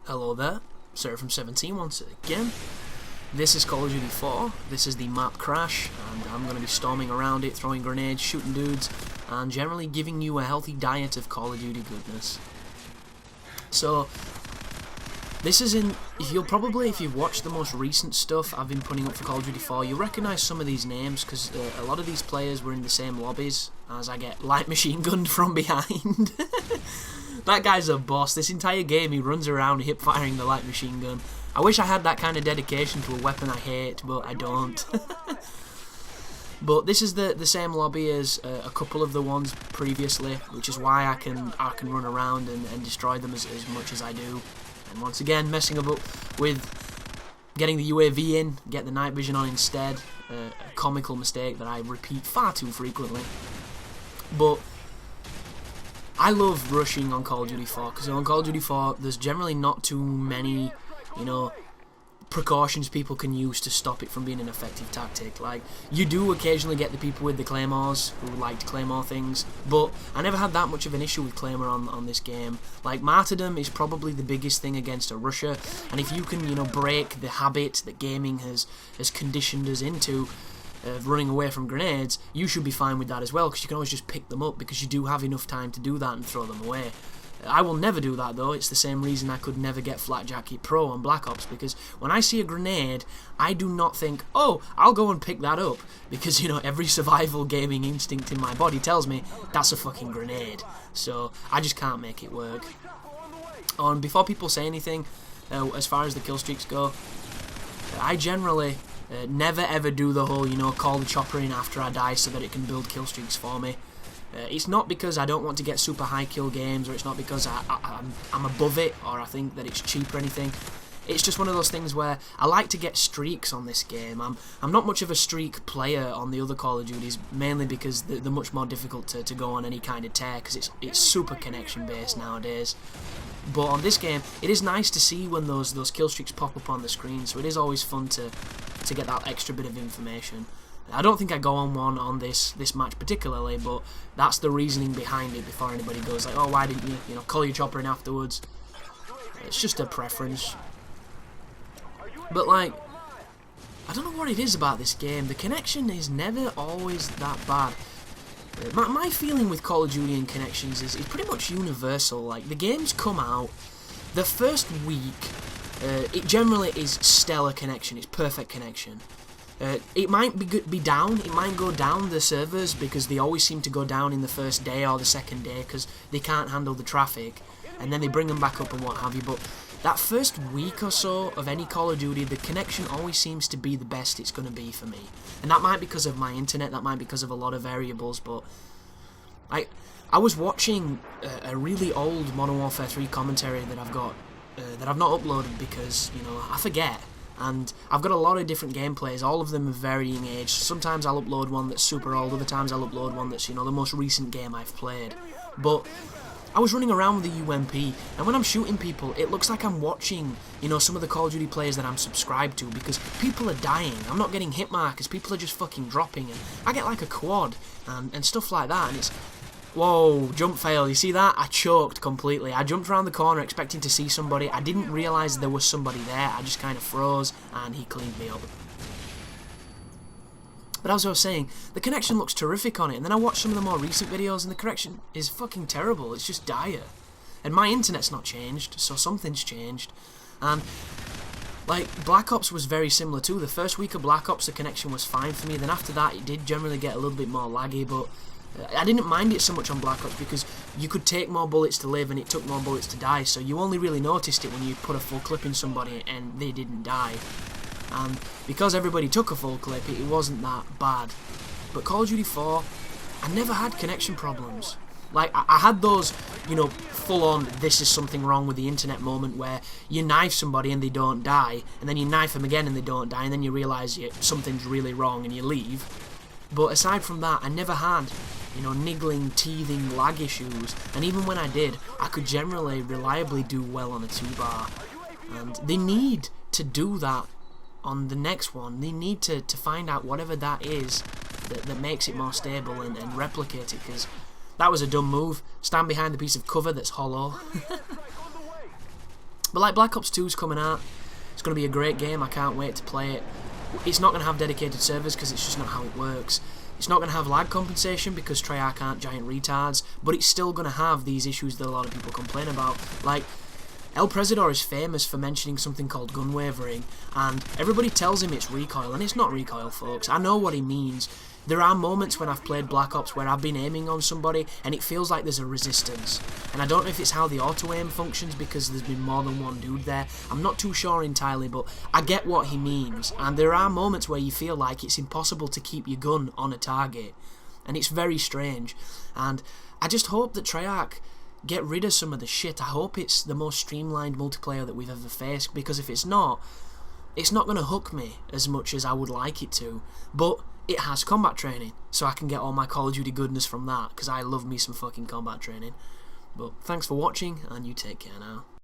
Hello there, Sir from 17 once again. This is Call of Duty 4, this is the map Crash, and I'm going to be storming around it, throwing grenades, shooting dudes, and generally giving you a healthy diet of Call of Duty goodness. So, this is in, if you've watched the most recent stuff I've been putting up for Call of Duty 4, you'll recognise some of these names, because a lot of these players were in the same lobbies as I get light machine gunned from behind. That guy's a boss. This entire game he runs around hip firing the light machine gun. I wish I had that kind of dedication to a weapon I hate, but I don't. But this is the same lobby as a couple of the ones previously, which is why I can run around and destroy them as much as I do. And once again, messing up with getting the UAV in, get the night vision on instead. A comical mistake that I repeat far too frequently. But I love rushing on Call of Duty 4, because on Call of Duty 4 there's generally not too many, precautions people can use to stop it from being an effective tactic. Like, you do occasionally get the people with the claymores who like to claymore things, but I never had that much of an issue with claymore on this game. Like, martyrdom is probably the biggest thing against a rusher, and if you can, break the habit that gaming has conditioned us into, running away from grenades, you should be fine with that as well, because you can always just pick them up, because you do have enough time to do that and throw them away. I will never do that though. It's the same reason I could never get Flat Jacket Pro on Black Ops, because when I see a grenade, I do not think, oh, I'll go and pick that up, because every survival gaming instinct in my body tells me that's a fucking grenade, so I just can't make it work. And before people say anything, as far as the kill streaks go, I generally never ever do the whole, call the chopper in after I die so that it can build kill streaks for me. It's not because I don't want to get super high kill games, or it's not because I'm above it, or I think that it's cheap or anything. It's just one of those things where I like to get streaks on this game. I'm not much of a streak player on the other Call of Duties, mainly because they're much more difficult to go on any kind of tear, because it's super connection based nowadays. But on this game, it is nice to see when those kill streaks pop up on the screen, so it is always fun to get that extra bit of information. I don't think I go on one on this match particularly, but that's the reasoning behind it before anybody goes like, oh, why didn't you, call your chopper in afterwards? It's just a preference. But, like, I don't know what it is about this game. The connection is never always that bad. My feeling with Call of Duty and connections is pretty much universal. Like, the games come out, the first week, it generally is stellar connection, it's perfect connection. It might be down, it might go down the servers, because they always seem to go down in the first day or the second day, because they can't handle the traffic, and then they bring them back up and what have you, but that first week or so of any Call of Duty, the connection always seems to be the best it's going to be for me. And that might be because of my internet, that might be because of a lot of variables, but I was watching a really old Modern Warfare 3 commentary that I've got, that I've not uploaded because, I forget. And I've got a lot of different gameplays, all of them of varying age. Sometimes I'll upload one that's super old, other times I'll upload one that's, the most recent game I've played. But I was running around with the UMP, and when I'm shooting people, it looks like I'm watching, some of the Call of Duty players that I'm subscribed to, because people are dying. I'm not getting hit markers, people are just fucking dropping, and I get like a quad, and stuff like that, and it's... Whoa, jump fail, you see that? I choked completely. I jumped around the corner expecting to see somebody. I didn't realise there was somebody there. I just kind of froze, and he cleaned me up. But as I was saying, the connection looks terrific on it, and then I watched some of the more recent videos, and the connection is fucking terrible. It's just dire. And my internet's not changed, so something's changed. And, like, Black Ops was very similar too. The first week of Black Ops, the connection was fine for me. Then after that, it did generally get a little bit more laggy, but I didn't mind it so much on Black Ops because you could take more bullets to live and it took more bullets to die, so you only really noticed it when you put a full clip in somebody and they didn't die. And because everybody took a full clip, it wasn't that bad. But Call of Duty 4, I never had connection problems. Like, I had those, full-on, this is something wrong with the internet moment where you knife somebody and they don't die, and then you knife them again and they don't die, and then you realise something's really wrong and you leave. But aside from that, I never had, niggling, teething, lag issues, and even when I did, I could generally, reliably do well on a 2-bar. And they need to do that on the next one. They need to find out whatever that is that makes it more stable and replicate it, because that was a dumb move. Stand behind the piece of cover that's hollow. But like Black Ops 2's coming out, it's going to be a great game, I can't wait to play it. It's not going to have dedicated servers because it's just not how it works. It's not going to have lag compensation because Treyarch aren't giant retards, but it's still going to have these issues that a lot of people complain about. Like, El Presidor is famous for mentioning something called gun wavering, and everybody tells him it's recoil, and it's not recoil, folks. I know what he means. There are moments when I've played Black Ops where I've been aiming on somebody and it feels like there's a resistance. And I don't know if it's how the auto-aim functions because there's been more than one dude there. I'm not too sure entirely, but I get what he means. And there are moments where you feel like it's impossible to keep your gun on a target. And it's very strange. And I just hope that Treyarch get rid of some of the shit. I hope it's the most streamlined multiplayer that we've ever faced, because if it's not going to hook me as much as I would like it to. But it has combat training, so I can get all my Call of Duty goodness from that, because I love me some fucking combat training. But thanks for watching, and you take care now.